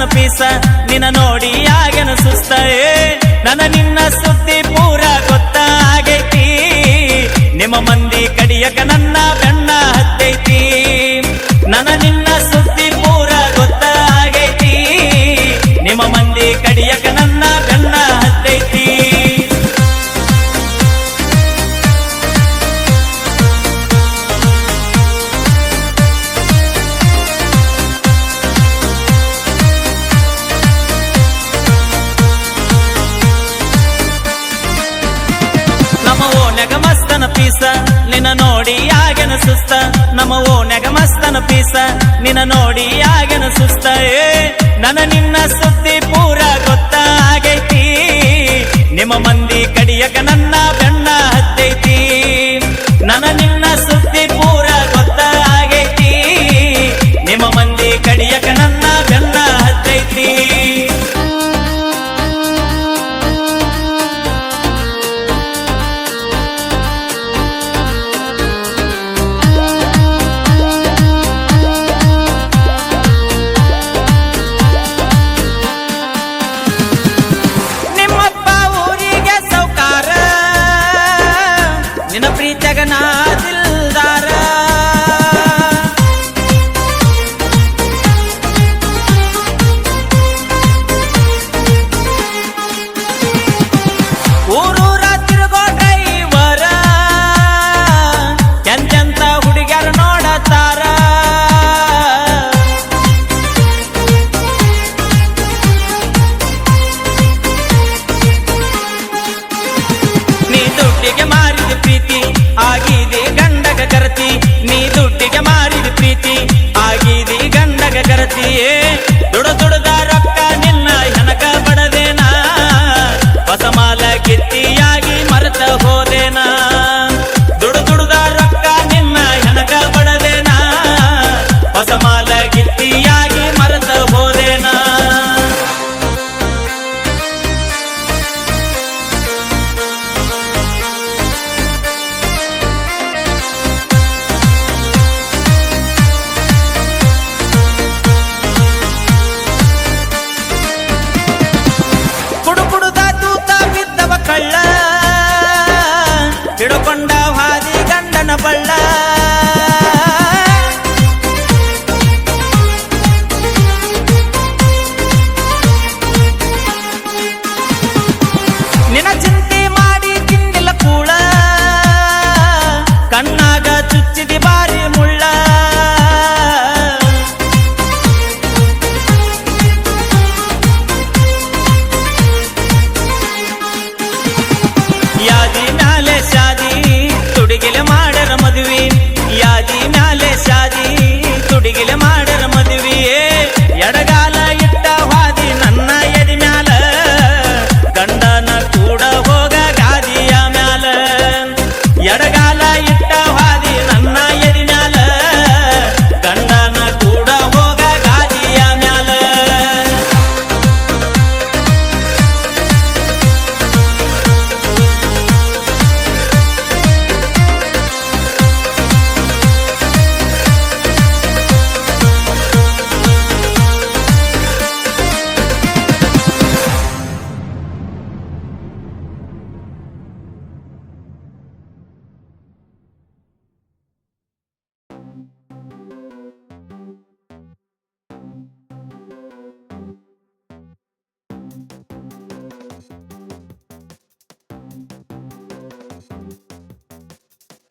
ಮಸ್ತನ piece ನಿನ್ನ ನೋಡಿ ಆಗೇನು ಸುಸ್ತ ನನ್ನ ನಿನ್ನ ಸುದ್ದಿ ಪೂರ ಗೊತ್ತಾಗೈತಿ ನಿಮ್ಮ ಮಂದಿ ಕಡಿಯಕ ನನ್ನ ಬೆನ್ನ ಹತ್ತೈತಿ ನನ್ನ ನಿನ್ನ ಸುದ್ದಿ ಪೂರ ಗೊತ್ತಾಗೈತಿ ನಿಮ್ಮ ಮಂದಿ ಕಡಿಯಕ ನನ್ನ ಬೆನ್ನ ಹತ್ತೈತಿ ಮಸ್ತನ ಪೀಸ ನಿನ್ನ ನೋಡಿ ಆಗೇನು ಸುಸ್ತ ನಮ್ಮ ಓನ್ಯಾಗ ಮಸ್ತನ ಪೀಸ ನಿನ್ನ ನೋಡಿ ಆಗೇನು ಸುಸ್ತ ನನ್ನ ನಿನ್ನ ಸುದ್ದಿ ಪೂರ ಗೊತ್ತಾಗೈತಿ ನಿಮ್ಮ ಮಂದಿ ಕಡಿಯಕ ನನ್ನ ಬೆನ್ನ ಹತ್ತೈತಿ ನನ್ನ ನಿನ್ನ ಸುದ್ದಿ ಪೂರ ಗೊತ್ತಾಗೈತಿ ನಿಮ್ಮ ಮಂದಿ ಕಡಿಯಕ ನನ್ನ ಬೆನ್ನ ಹತ್ತೈತಿ ನಿನ್ನ ಪ್ರೀತಿಯಾಗ ನಾ ದಿಲ್ದಾರ ಊರೂರ ತಿರುಗೋ ಡ್ರೈವರ ಎಂತೆಂತ ಹುಡುಗ್ಯಾರ ನೋಡತಾರ ನೀ ದುಡ್ಡಿಗೆ ಮಾರಿದ ಪ್ರೀತಿ ಆಗಿದೆ ಗಂಡಗ ಕರತಿ ನೀ ದುಡ್ಡಿಗೆ ಮಾರಿದ ಪ್ರೀತಿ ಆಗಿದೆ ಗಂಡಗ ಕರತಿಯೇ ದುಡದ ರೊಕ್ಕ ನಿನ್ನ ಹೆನಕ ಬಡದೇನಾ ಹೊಸ ಮಾಲ ಗಿತ್ತಿಯಾಗಿ ಮರೆತ ಹೋದೇನಾ ದುಡದ ರೊಕ್ಕ ನಿನ್ನ ಹೆನಕ ಬಡದೇನಾ ಹೊಸ ಮಾಲ ಗಿತ್ತಿಯಾಗಿ ಮರೆತ ಹೋದೇನಾ ಕಳ್ಳ ಹಿಡ್ಕೊಂಡ